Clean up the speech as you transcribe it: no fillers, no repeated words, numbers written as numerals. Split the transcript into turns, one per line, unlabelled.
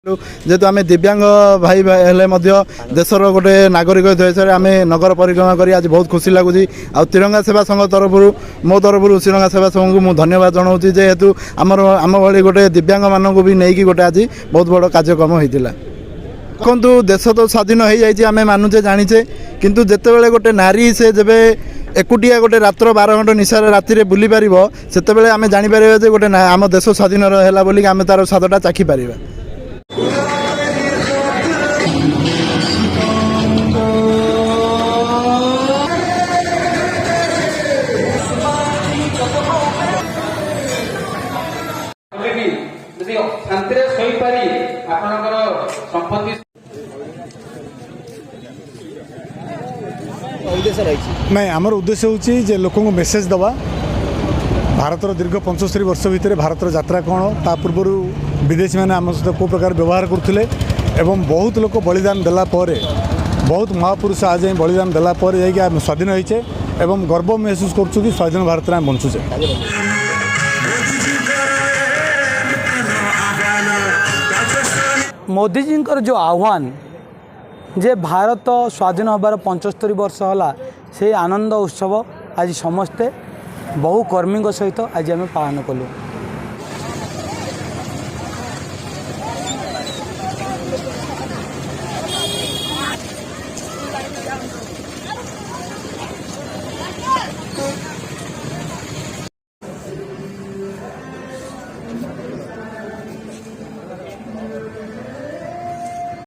जेहेतु आम दिव्यांग भाई हेले देशर गोटे नागरिक हिसाब आम नगर परिक्रमा कर आज बहुत खुशी लगुच आ तिरंगा सेवा संघ तरफ मो तरफ तिरंगा सेवा संघ को मुझे धन्यवाद जनाऊँ जेहेतु आमर आम भाई गोटे दिव्यांग मानक भी नहीं गोटे आज बहुत बड़ कार्यक्रम होता देखु देश तो स्वाधीन हो जाए आम मानुचे जानीचे किंतु जिते गोटे नारी से जब एकुटिया गोटे रात्र 12 घंटा निशार राति बुली पार से आम जापर गोटे आम देश स्वाधीन है बोलिक आम तार स्वादटा चाखी पार।
नहीं आमर उद्देश्य हूँ लोक मेसेज दवा भारत दीर्घ 75 वर्ष भितर भारत यात्रा कौन ता पूर्व विदेशी मैंने आम सहित कौ प्रकार व्यवहार करते एवं बहुत लोक बलिदान देला बहुत महापुरुष आज बलिदान देला आम स्वाधीन होइचे एवं गर्व महसूस करूँ कि स्वाधीन भारत में बंचुचे।
मोदी जी जो आह्वान जे भारत स्वाधीन होबार 75 वर्ष होला से आनंद उत्सव आज समस्ते बहु कर्मी सहित आज आम पालन कलु।